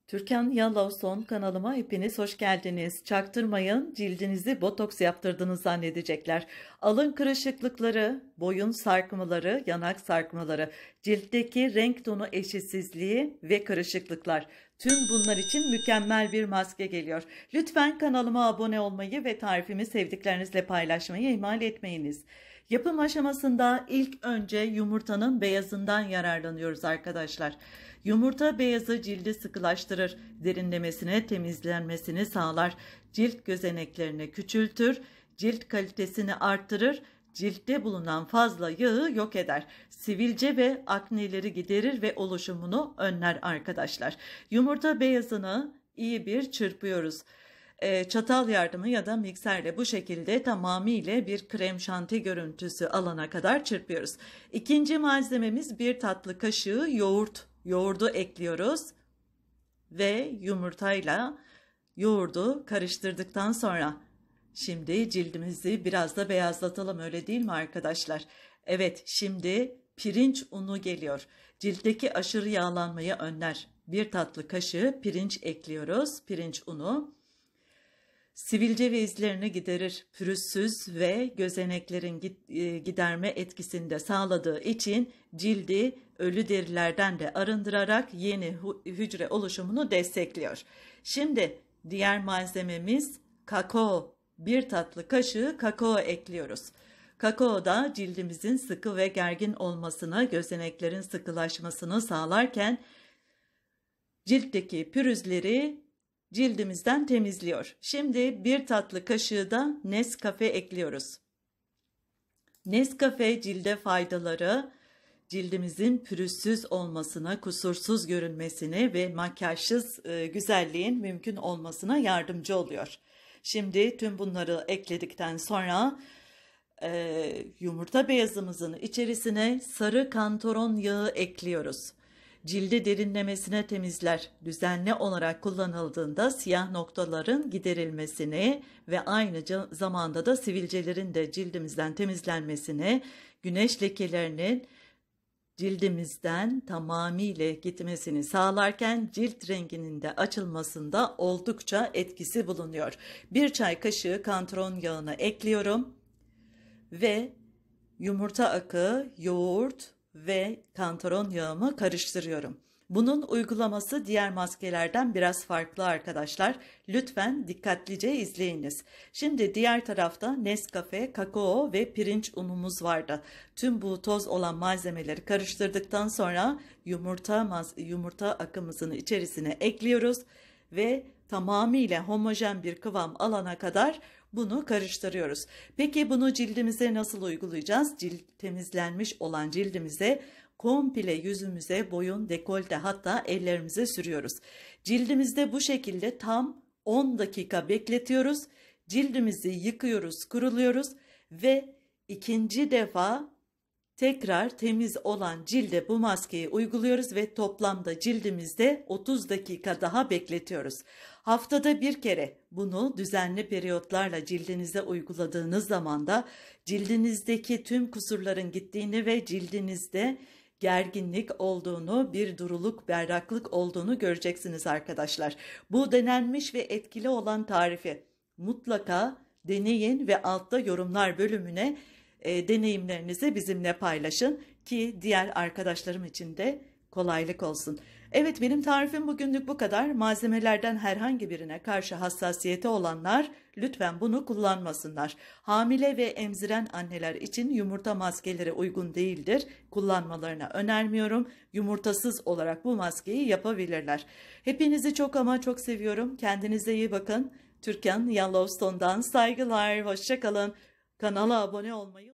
Türkan Yallavson kanalıma hepiniz hoş geldiniz. Çaktırmayın, cildinizi botoks yaptırdığını zannedecekler. Alın kırışıklıkları, boyun sarkmaları, yanak sarkmaları, ciltteki renk tonu eşitsizliği ve kırışıklıklar. Tüm bunlar için mükemmel bir maske geliyor. Lütfen kanalıma abone olmayı ve tarifimi sevdiklerinizle paylaşmayı ihmal etmeyiniz. Yapım aşamasında ilk önce yumurtanın beyazından yararlanıyoruz arkadaşlar. Yumurta beyazı cildi sıkılaştırır, derinlemesine temizlenmesini sağlar, cilt gözeneklerini küçültür, cilt kalitesini arttırır, ciltte bulunan fazla yağı yok eder. Sivilce ve akneleri giderir ve oluşumunu önler arkadaşlar. Yumurta beyazını iyi bir çırpıyoruz. Çatal yardımı ya da mikserle bu şekilde tamamıyla bir krem şanti görüntüsü alana kadar çırpıyoruz. İkinci malzememiz bir tatlı kaşığı yoğurt. Yoğurdu ekliyoruz ve yumurtayla yoğurdu karıştırdıktan sonra şimdi cildimizi biraz da beyazlatalım, öyle değil mi arkadaşlar? Evet, şimdi pirinç unu geliyor. Ciltteki aşırı yağlanmayı önler. Bir tatlı kaşığı pirinç ekliyoruz. Pirinç unu. Sivilce ve izlerini giderir, pürüzsüz ve gözeneklerin giderme etkisini de sağladığı için cildi ölü derilerden de arındırarak yeni hücre oluşumunu destekliyor. Şimdi diğer malzememiz kakao. Bir tatlı kaşığı kakao ekliyoruz. Kakao da cildimizin sıkı ve gergin olmasını, gözeneklerin sıkılaşmasını sağlarken ciltteki pürüzleri cildimizden temizliyor. Şimdi bir tatlı kaşığı da Nescafe ekliyoruz. Nescafe cilde faydaları, cildimizin pürüzsüz olmasına, kusursuz görünmesine ve makyajsız güzelliğin mümkün olmasına yardımcı oluyor. Şimdi tüm bunları ekledikten sonra yumurta beyazımızın içerisine sarı kantaron yağı ekliyoruz. Cildi derinlemesine temizler. Düzenli olarak kullanıldığında siyah noktaların giderilmesini ve aynı zamanda da sivilcelerin de cildimizden temizlenmesini, güneş lekelerinin cildimizden tamamıyla gitmesini sağlarken cilt renginin de açılmasında oldukça etkisi bulunuyor. Bir çay kaşığı kantaron yağını ekliyorum ve yumurta akı, yoğurt ve kantaron yağımı karıştırıyorum. Bunun uygulaması diğer maskelerden biraz farklı arkadaşlar. Lütfen dikkatlice izleyiniz. Şimdi diğer tarafta Nescafe, kakao ve pirinç unumuz vardı. Tüm bu toz olan malzemeleri karıştırdıktan sonra yumurta akımızın içerisine ekliyoruz ve tamamıyla homojen bir kıvam alana kadar bunu karıştırıyoruz. Peki bunu cildimize nasıl uygulayacağız? Cilt temizlenmiş olan cildimize komple yüzümüze, boyun, dekolte hatta ellerimize sürüyoruz. Cildimizde bu şekilde tam 10 dakika bekletiyoruz. Cildimizi yıkıyoruz, kuruluyoruz ve ikinci defa tekrar temiz olan cilde bu maskeyi uyguluyoruz ve toplamda cildimizde 30 dakika daha bekletiyoruz. Haftada bir kere bunu düzenli periyotlarla cildinize uyguladığınız zaman da cildinizdeki tüm kusurların gittiğini ve cildinizde gerginlik olduğunu, bir duruluk, berraklık olduğunu göreceksiniz arkadaşlar. Bu denenmiş ve etkili olan tarifi mutlaka deneyin ve altta yorumlar bölümüne deneyimlerinizi bizimle paylaşın ki diğer arkadaşlarım için de kolaylık olsun. Evet, benim tarifim bugünlük bu kadar. Malzemelerden herhangi birine karşı hassasiyeti olanlar lütfen bunu kullanmasınlar. Hamile ve emziren anneler için yumurta maskeleri uygun değildir. Kullanmalarını önermiyorum. Yumurtasız olarak bu maskeyi yapabilirler. Hepinizi çok ama çok seviyorum. Kendinize iyi bakın. Türkan Yellowstone'dan saygılar. Hoşça kalın. Kanala abone olmayı